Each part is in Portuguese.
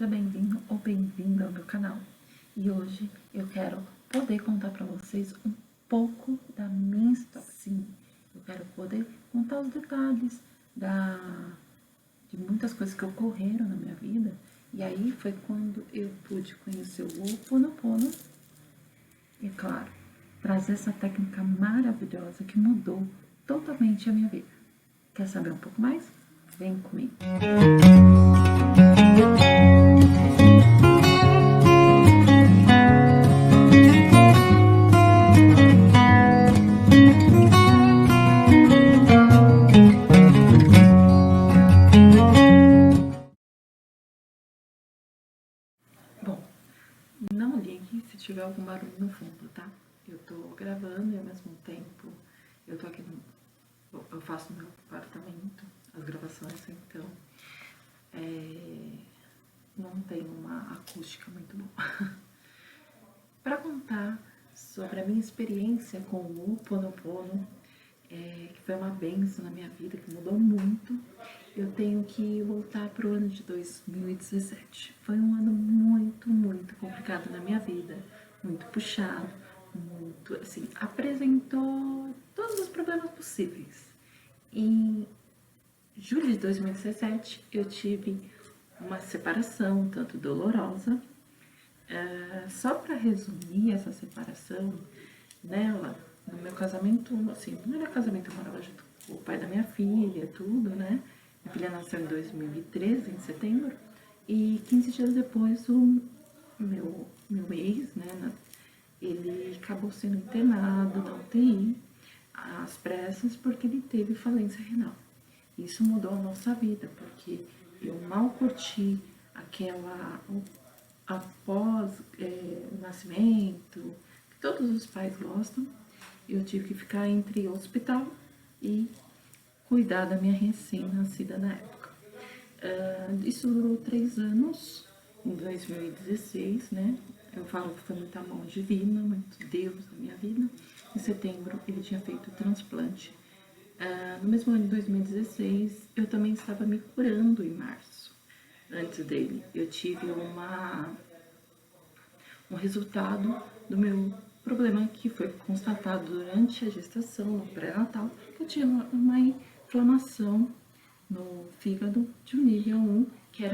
Seja bem-vindo ou bem-vinda ao meu canal. E hoje eu quero poder contar para vocês um pouco da minha história. Sim, eu quero poder contar os detalhes de muitas coisas que ocorreram na minha vida. E aí foi quando eu pude conhecer o Ho'oponopono e, claro, trazer essa técnica maravilhosa que mudou totalmente a minha vida. Quer saber um pouco mais? Vem comigo! Bom, não ligue se tiver algum barulho no fundo, tá? Eu tô gravando e ao mesmo tempo eu tô aqui eu faço no meu apartamento as gravações, então não tem uma acústica muito boa. Para contar sobre a minha experiência com o Ho'oponopono, que foi uma benção na minha vida, que mudou muito, eu tenho que voltar para o ano de 2017. Foi um ano muito complicado na minha vida, muito puxado, muito, assim, apresentou todos os problemas possíveis. Em julho de 2017, eu tive uma separação, tanto dolorosa. Só para resumir essa separação, nela, no meu casamento, assim, no meu casamento eu morava junto com o pai da minha filha, tudo, né? Minha filha nasceu em 2013, em setembro, e 15 dias depois o meu ex, né, ele acabou sendo internado na UTI, às pressas, porque ele teve falência renal. Isso mudou a nossa vida, porque eu mal curti aquela após o nascimento, que todos os pais gostam. Eu tive que ficar entre hospital e cuidar da minha recém-nascida na época. Isso durou 3 anos, em 2016, né? Eu falo que foi muita mão divina, muito Deus na minha vida. Em setembro ele tinha feito o transplante. No mesmo ano de 2016, eu também estava me curando em março. Antes dele, eu tive um resultado do meu problema que foi constatado durante a gestação, no pré-natal, que eu tinha uma inflamação no fígado de um nível 1, que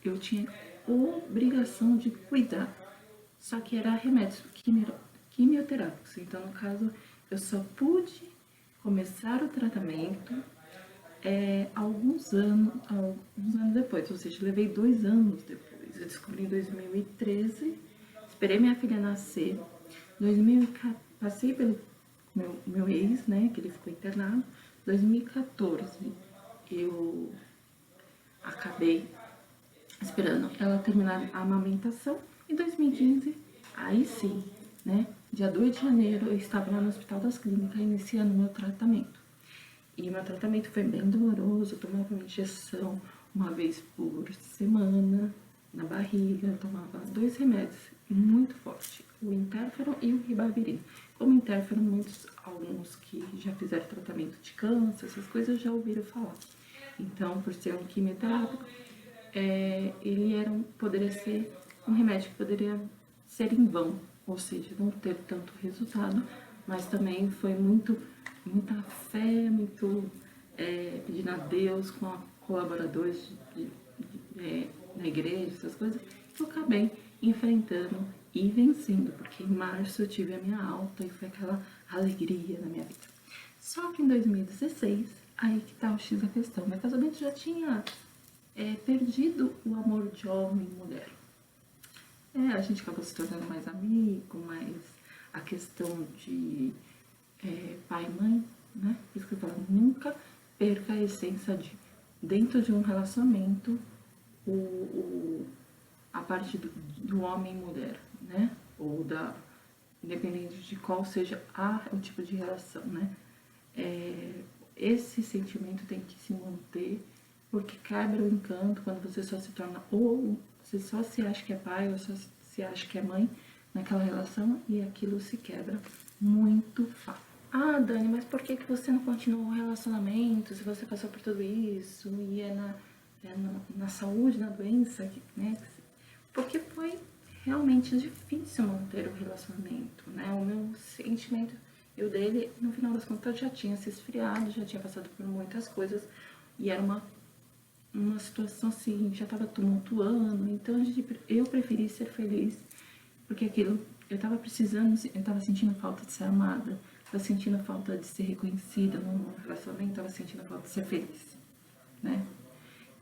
eu tinha obrigação de cuidar, só que era remédios quimioterápicos. Então, no caso, eu só pude começar o tratamento alguns anos depois, ou seja, levei 2 anos depois. Eu descobri em 2013, esperei minha filha nascer. 2014, passei pelo meu ex, né, que ele ficou internado. 2014, eu acabei esperando ela terminar a amamentação. Em 2015, aí sim, né, dia 2 de janeiro, eu estava lá no Hospital das Clínicas iniciando meu tratamento. E meu tratamento foi bem doloroso, eu tomava uma injeção uma vez por semana na barriga, eu tomava 2 remédios muito fortes, o interferon e o ribavirin. Como interferon, alguns que já fizeram tratamento de câncer, essas coisas já ouviram falar. Então, por ser um quimioterápico, ele poderia ser um remédio que poderia ser em vão, ou seja, não ter tanto resultado, mas também foi muita fé, pedindo a Deus com colaboradores na igreja, essas coisas, que eu acabei enfrentando e vencendo, porque em março eu tive a minha alta e foi aquela alegria na minha vida. Só que em 2016, aí que tá o X da questão, meu casamento já tinha perdido o amor de homem e mulher. A gente acabou se tornando mais amigo, mas a questão de pai e mãe, né? Por isso que eu falo, nunca perca a essência dentro de um relacionamento, a parte do homem e mulher, né? Ou independente de qual seja o tipo de relação, né? Esse sentimento tem que se manter, porque quebra o encanto quando você só se torna, ou você só se acha que é pai, ou só se acha que é mãe naquela relação, e aquilo se quebra muito fácil. Ah, Dani, mas por que você não continuou o relacionamento se você passou por tudo isso? E na saúde, na doença, né? Porque foi realmente difícil manter o relacionamento, né? O meu sentimento e o dele, no final das contas, já tinha se esfriado, já tinha passado por muitas coisas e era uma situação assim, já estava tumultuando, então eu preferi ser feliz, porque aquilo, eu estava precisando, eu estava sentindo falta de ser amada, estava sentindo falta de ser reconhecida no relacionamento, estava sentindo falta de ser feliz, né?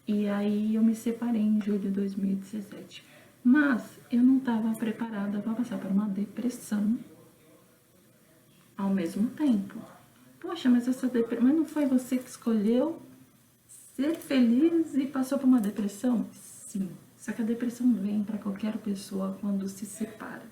E aí eu me separei em julho de 2017. Mas eu não estava preparada para passar por uma depressão ao mesmo tempo. Poxa, mas essa depressão. Mas não foi você que escolheu ser feliz e passou por uma depressão? Sim. Só que a depressão vem para qualquer pessoa quando se separa.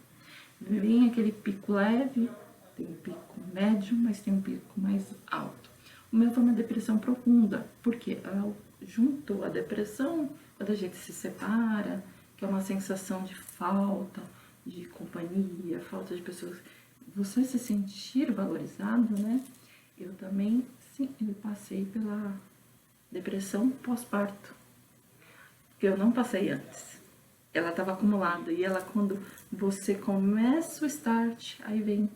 Vem aquele pico leve, tem um pico médio, mas tem um pico mais alto. O meu foi uma depressão profunda, porque ela juntou a depressão quando a gente se separa, que é uma sensação de falta de companhia, falta de pessoas, você se sentir valorizado, né? Eu também, sim, eu passei pela depressão pós-parto, que eu não passei antes. Ela estava acumulada e ela, quando você começa o start, aí vem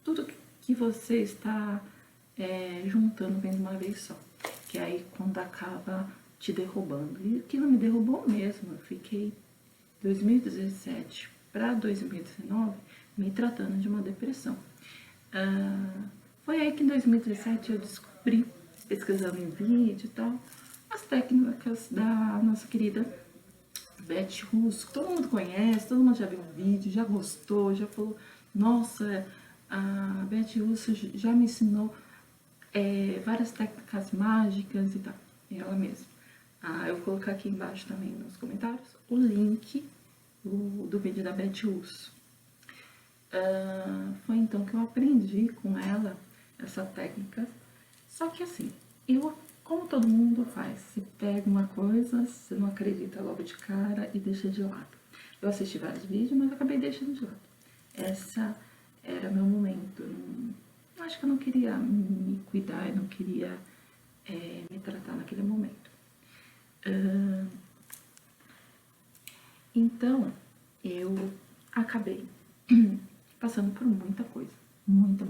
tudo que você está juntando vem de uma vez só, que aí quando acaba te derrubando. E aquilo me derrubou mesmo. Eu fiquei 2017 para 2019 me tratando de uma depressão. Foi aí que em 2017 eu descobri, pesquisando em vídeo e tal, as técnicas da nossa querida Beth Russo, todo mundo conhece, todo mundo já viu um vídeo, já gostou, já falou, nossa, a Beth Russo já me ensinou várias técnicas mágicas e tal, ela mesma. Eu vou colocar aqui embaixo também nos comentários o link do vídeo da Beth Russo. Foi então que eu aprendi com ela essa técnica. Só que assim, como todo mundo faz, você pega uma coisa, você não acredita logo de cara e deixa de lado. Eu assisti vários vídeos, mas acabei deixando de lado. Essa era meu momento. Acho que eu não queria me cuidar, eu não queria me tratar naquele momento. Então, eu acabei passando por muita coisa. Muita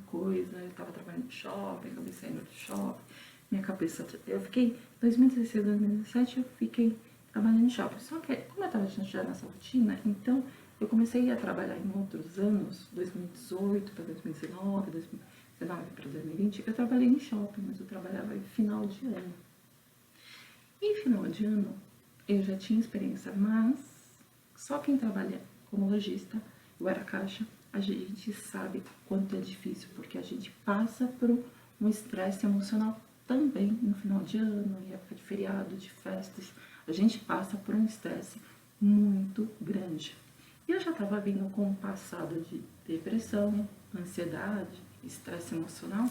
coisa. Eu tava trabalhando no shopping, acabei saindo do shopping. Minha cabeça... Eu fiquei... 2016, 2017, eu fiquei trabalhando no shopping. Só que, como eu tava já nessa rotina, então eu comecei a trabalhar em outros anos, 2018 para 2019, 2019 para 2020. Eu trabalhei em shopping, mas eu trabalhava em final de ano. E final de ano, eu já tinha experiência, mas só quem trabalha como lojista, eu era caixa, a gente sabe quanto é difícil, porque a gente passa por um estresse emocional também no final de ano, em época de feriado, de festas. A gente passa por um estresse muito grande. E eu já estava vindo com um passado de depressão, ansiedade, estresse emocional,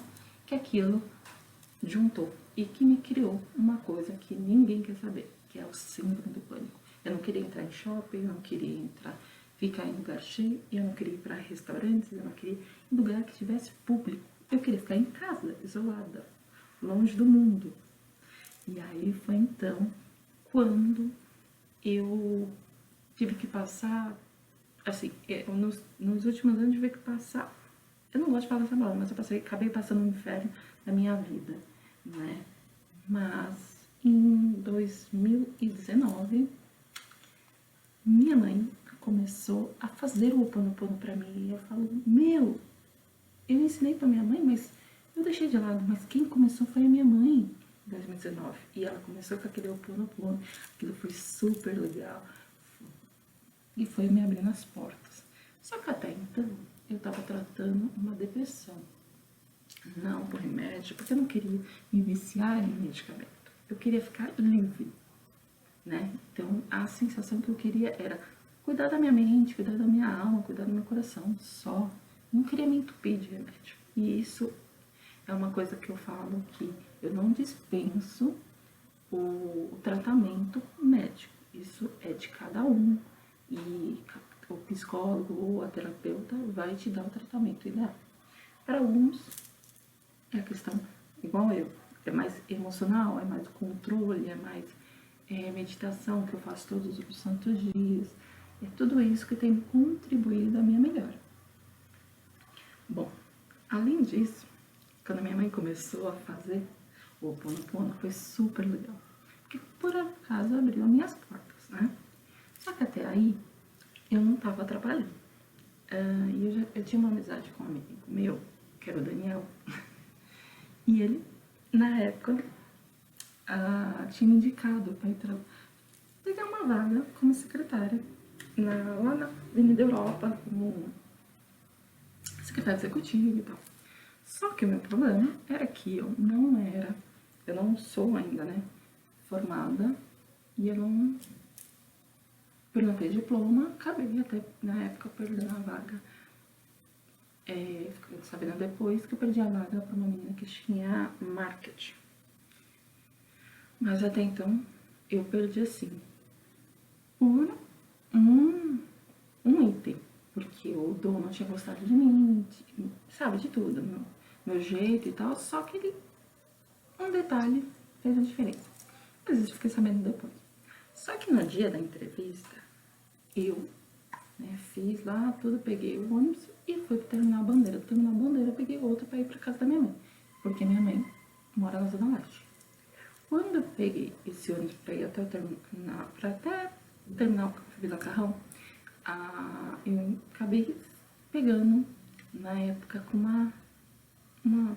que aquilo juntou e que me criou uma coisa que ninguém quer saber, que é o síndrome do pânico. Eu não queria entrar em shopping, eu não queria ficar em lugar cheio, eu não queria ir para restaurantes, eu não queria ir em lugar que tivesse público. Eu queria ficar em casa, isolada, longe do mundo. E aí foi então quando eu tive que passar, assim, nos últimos anos eu tive que passar, eu não gosto de falar essa palavra, mas eu acabei passando um inferno na minha vida, né? Mas em 2019, minha mãe começou a fazer o Ho Oponopono pra mim. E eu falo, eu ensinei pra minha mãe, mas eu deixei de lado. Mas quem começou foi a minha mãe em 2019. E ela começou com aquele Ho Oponopono. Aquilo foi super legal. E foi me abrindo as portas. Só que até então, eu tava tratando uma depressão. Não por remédio, porque eu não queria me viciar em medicamento. Eu queria ficar livre, né? Então, a sensação que eu queria era cuidar da minha mente, cuidar da minha alma, cuidar do meu coração, só. Não queria me entupir de remédio. E isso é uma coisa que eu falo que eu não dispenso o tratamento médico. Isso é de cada um. E o psicólogo ou a terapeuta vai te dar o tratamento ideal. Para alguns, é a questão igual eu. É mais emocional, é mais controle, é mais meditação que eu faço todos os santos dias. É tudo isso que tem contribuído à minha melhora. Bom, além disso, quando a minha mãe começou a fazer o Ho'oponopono, foi super legal. Porque por acaso abriu minhas portas, né? Só que até aí eu não estava trabalhando. E eu tinha uma amizade com um amigo meu, que era o Daniel. E ele, na época, tinha me indicado para pegar uma vaga como secretária lá na Avenida Europa, como secretária executiva e tal. Só que o meu problema era que eu não sou ainda, né, formada, e por não ter diploma, acabei até, na época, perdendo a vaga. Fiquei sabendo depois que eu perdi a vaga para uma menina que tinha marketing. Mas até então, eu perdi assim, por um item, porque o dono tinha gostado de mim, sabe, de tudo, meu jeito e tal, só que um detalhe fez a diferença. Mas isso eu fiquei sabendo depois. Só que no dia da entrevista, eu, né, fiz lá tudo, peguei o ônibus e fui pro Terminal Bandeira. Do Terminal Bandeira eu peguei outro pra ir pra casa da minha mãe, porque minha mãe mora na Zona Leste. Quando eu peguei esse ônibus pra ir até o terminal, Vila Carrão, eu acabei pegando, na época, com uma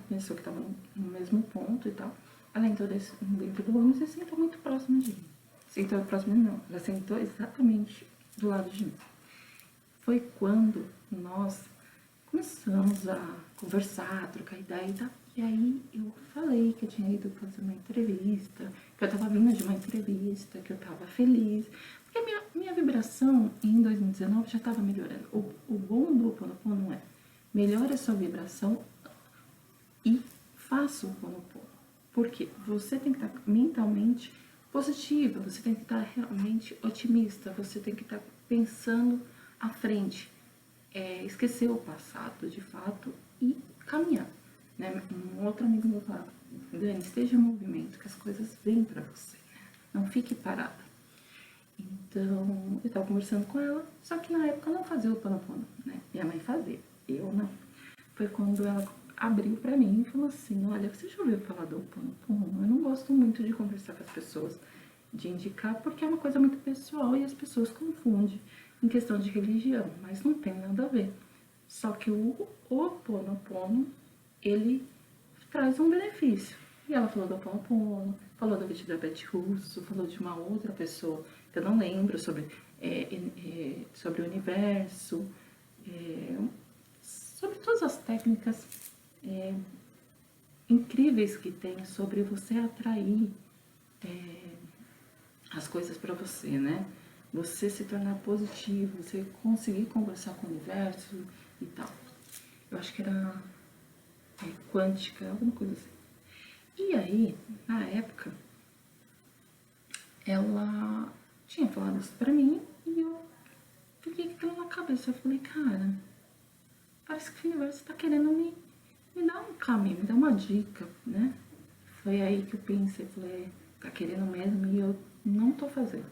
pessoa que estava no mesmo ponto e tal. Ela entrou dentro do ônibus e sentou muito próximo de mim. Sentou próximo de mim, não. Ela sentou exatamente do lado de mim. Foi quando nós começamos a conversar, a trocar ideia e tal. E aí eu falei que eu tinha ido fazer uma entrevista, que eu tava vindo de uma entrevista, que eu tava feliz. Porque a minha vibração em 2019 já tava melhorando. O bom do Ho'oponopono é melhora a sua vibração e faça o Ho'oponopono. Porque você tem que estar mentalmente positiva, você tem que estar realmente otimista, você tem que estar pensando à frente, esquecer o passado de fato e caminhar. Né? Um outro amigo meu falava, Dani, esteja em movimento, que as coisas vêm para você, né? Não fique parada. Então, eu estava conversando com ela, só que na época eu não fazia o Ho'oponopono, né? Minha mãe fazia, eu não. Foi quando ela abriu para mim e falou assim, olha, você já ouviu falar do Ho'oponopono? Eu não gosto muito de conversar com as pessoas, de indicar, porque é uma coisa muito pessoal e as pessoas confundem em questão de religião, mas não tem nada a ver. Só que o Ho'oponopono, ele traz um benefício. E ela falou do Ho'oponopono, falou da Beth Russo, falou de uma outra pessoa, que eu não lembro, sobre o universo, sobre todas as técnicas incríveis que tem sobre você atrair as coisas para você, né? Você se tornar positivo, você conseguir conversar com o universo e tal. Eu acho que era quântica, alguma coisa assim. E aí, na época, ela tinha falado isso pra mim e eu fiquei com aquilo na cabeça. Eu falei, cara, parece que o universo tá querendo me dar um caminho, me dar uma dica, né? Foi aí que eu pensei, falei, tá querendo mesmo e eu não tô fazendo.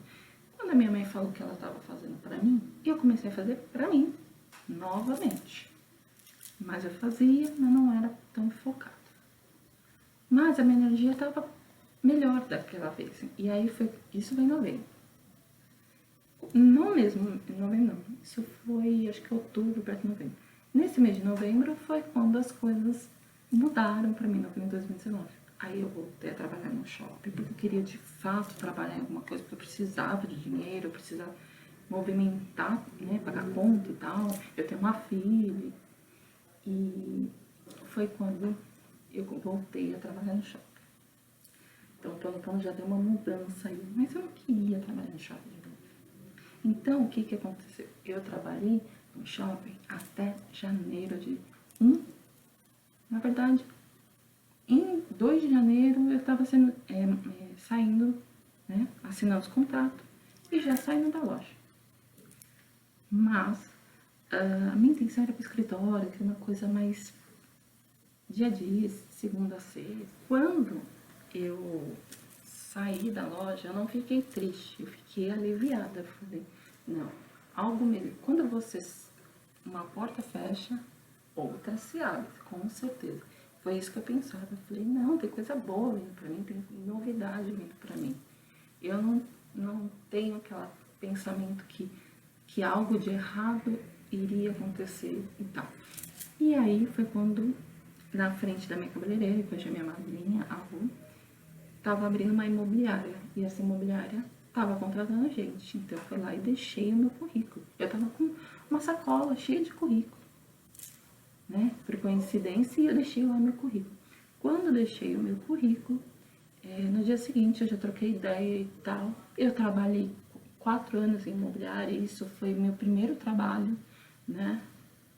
Quando a minha mãe falou que ela tava fazendo pra mim, eu comecei a fazer pra mim, novamente. Mas eu fazia, mas não era tão focada. Mas a minha energia estava melhor daquela vez. E aí isso foi em novembro. Não mesmo em novembro, não. Isso foi, acho que outubro para novembro. Nesse mês de novembro foi quando as coisas mudaram para mim, em 2019. Aí eu voltei a trabalhar no shopping, porque eu queria de fato trabalhar em alguma coisa, porque eu precisava de dinheiro, eu precisava movimentar, né, pagar conta e tal. Eu tenho uma filha. E foi quando eu voltei a trabalhar no shopping. Então, o Ho'oponopono já deu uma mudança aí, mas eu não queria trabalhar no shopping de novo. Então, o que aconteceu? Eu trabalhei no shopping até janeiro na verdade, em 2 de janeiro eu estava saindo, né, assinando os contratos e já saindo da loja. Mas a minha intenção era para o escritório, que era uma coisa mais dia a dia, segunda a sexta. Quando eu saí da loja, eu não fiquei triste, eu fiquei aliviada. Eu falei, não, algo melhor. Quando uma porta fecha, outra se abre, com certeza. Foi isso que eu pensava. Eu falei, não, tem coisa boa vindo pra mim, tem novidade vindo pra mim. Eu não tenho aquele pensamento que algo de errado iria acontecer e tal. E aí foi quando, na frente da minha cabeleireira, que hoje é minha madrinha, a Ru, tava abrindo uma imobiliária. E essa imobiliária tava contratando gente. Então eu fui lá e deixei o meu currículo. Eu tava com uma sacola cheia de currículo, né? Por coincidência, eu deixei lá meu currículo. Quando eu deixei o meu currículo, no dia seguinte eu já troquei ideia e tal. Eu trabalhei 4 anos em imobiliária, isso foi meu primeiro trabalho, né?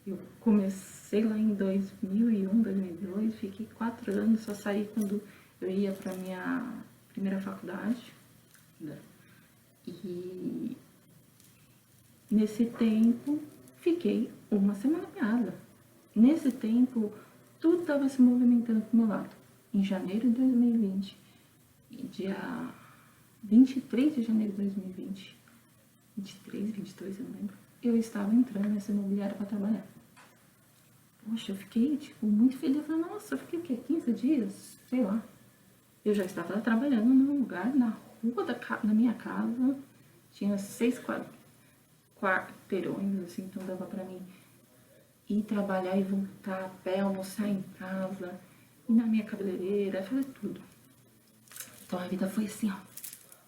Eu comecei lá em 2001, 2002, fiquei 4 anos, só saí quando eu ia para minha primeira faculdade, né? E nesse tempo fiquei uma semana meada. Nesse tempo tudo estava se movimentando pro meu lado. Em janeiro de 2020, dia 23 de janeiro de 2020, 23, 22, eu não lembro, eu estava entrando nessa imobiliária para trabalhar. Poxa, eu fiquei, tipo, muito feliz. Eu falei, nossa, eu fiquei o quê? 15 dias? Sei lá. Eu já estava trabalhando num lugar, na rua da minha casa. Tinha 6 quarteirões, assim, então dava pra mim ir trabalhar e voltar a pé, almoçar em casa, ir na minha cabeleireira, fazer tudo. Então a vida foi assim, ó,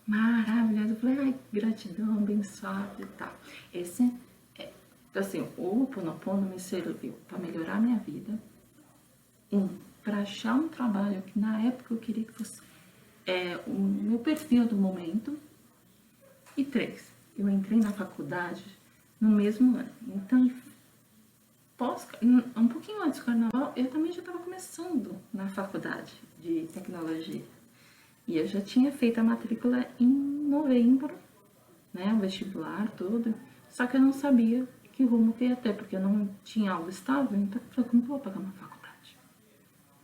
maravilhosa. Eu falei, ai, gratidão, abençoado e tal. Esse então, assim, o Ho'oponopono me serviu para melhorar a minha vida. Para achar um trabalho que na época eu queria que fosse o meu perfil do momento. E 3, eu entrei na faculdade no mesmo ano. Então, um pouquinho antes do carnaval, eu também já estava começando na faculdade de tecnologia. E eu já tinha feito a matrícula em novembro, né, o vestibular, tudo. Só que eu não sabia que rumo que ia ter, porque eu não tinha algo estável, então eu falei, como que eu vou pagar uma faculdade?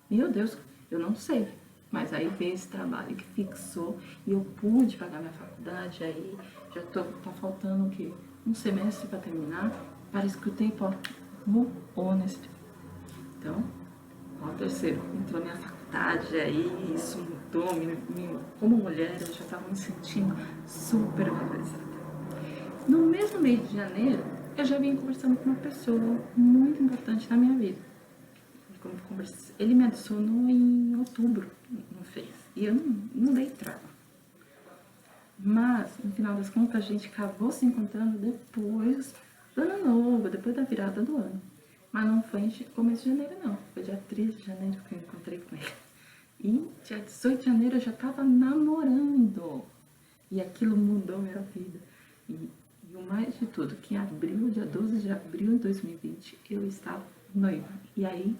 Meu Deus, eu não sei. Mas aí veio esse trabalho que fixou e eu pude pagar minha faculdade, aí já tá faltando o quê? Um semestre para terminar, parece que o tempo, ó, voou nesse tempo. Então, ó, o terceiro, entrou minha faculdade, aí isso mudou, como mulher eu já estava me sentindo super valorizada. No mesmo mês de janeiro, eu já vim conversando com uma pessoa muito importante na minha vida. Ele me adicionou em outubro no Face e eu não dei trava. Mas, no final das contas, a gente acabou se encontrando depois do ano novo, depois da virada do ano. Mas não foi em começo de janeiro, não. Foi dia 13 de janeiro que eu encontrei com ele. E dia 18 de janeiro eu já tava namorando. E aquilo mudou minha vida. E o mais de tudo, que em abril, dia 12 de abril de 2020, eu estava noiva. E aí,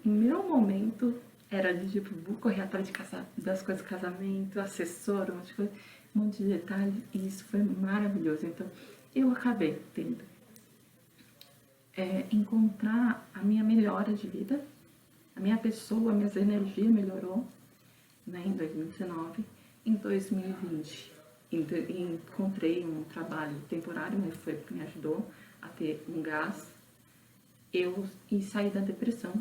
meu momento era de, tipo, vou correr atrás das coisas do casamento, assessor, um monte de detalhes. E isso foi maravilhoso. Então, eu acabei tendo encontrar a minha melhora de vida, a minha pessoa, a minha energia melhorou, né, em 2019. Em 2020, encontrei um trabalho temporário, mas foi o que me ajudou a ter um gás. E saí da depressão.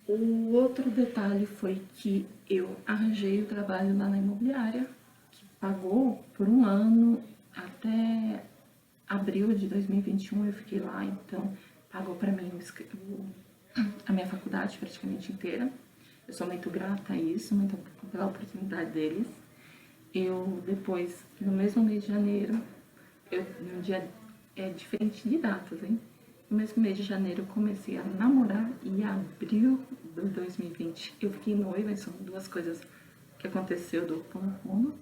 O outro detalhe foi que eu arranjei o trabalho lá na imobiliária, que pagou por um ano, até abril de 2021 eu fiquei lá, então pagou para mim a minha faculdade praticamente inteira. Eu sou muito grata a isso, muito pela oportunidade deles. Eu depois, no mesmo mês de janeiro, no dia diferente de datas, hein? No mesmo mês de janeiro eu comecei a namorar e em abril de 2020 eu fiquei noiva. São duas coisas que aconteceu do Ho'oponopono.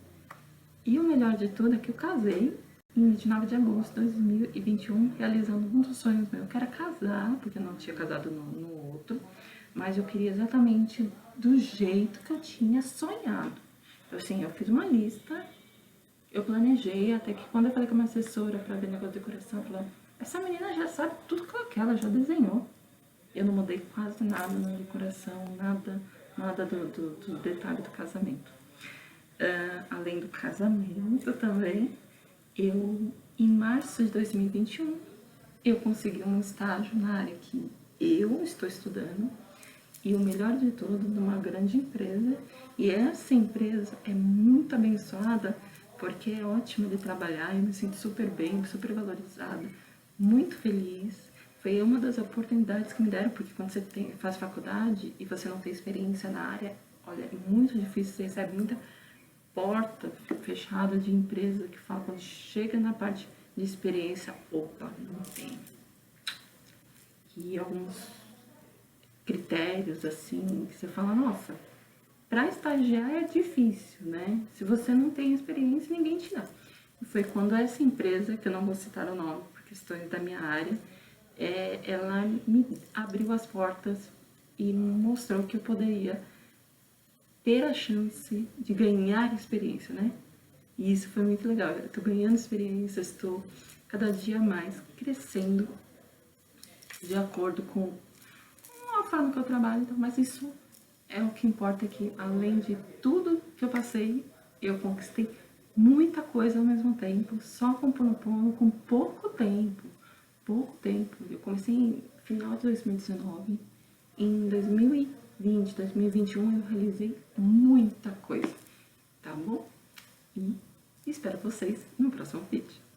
E o melhor de tudo é que eu casei em 29 de agosto de 2021, realizando um dos sonhos meus, que era casar, porque eu não tinha casado no outro, mas eu queria exatamente do jeito que eu tinha sonhado. Assim, eu fiz uma lista, eu planejei, até que quando eu falei com a minha assessora para ver negócio de decoração, ela falou, essa menina já sabe tudo que ela quer, ela já desenhou. Eu não mudei quase nada na decoração, nada nada do detalhe do casamento. Além do casamento também, em março de 2021, eu consegui um estágio na área que eu estou estudando, e o melhor de tudo, numa grande empresa, e essa empresa é muito abençoada, porque é ótima de trabalhar, eu me sinto super bem, super valorizada, muito feliz. Foi uma das oportunidades que me deram, porque quando você faz faculdade e você não tem experiência na área, olha, é muito difícil, você recebe muita porta fechada de empresa que fala, quando chega na parte de experiência, opa, não tem. E alguns critérios, assim, que você fala, nossa, para estagiar é difícil, né? Se você não tem experiência, ninguém te dá. E foi quando essa empresa, que eu não vou citar o nome, por questões da minha área, ela me abriu as portas e mostrou que eu poderia ter a chance de ganhar experiência, né? E isso foi muito legal. Eu estou ganhando experiência, estou cada dia mais crescendo de acordo com a forma que eu trabalho, então, mas isso é o que importa, que além de tudo que eu passei, eu conquistei muita coisa ao mesmo tempo, só com Ponopono, com pouco tempo. Pouco tempo. Eu comecei em final de 2019, em 2020, 2021 eu realizei muita coisa, tá bom? E espero vocês no próximo vídeo.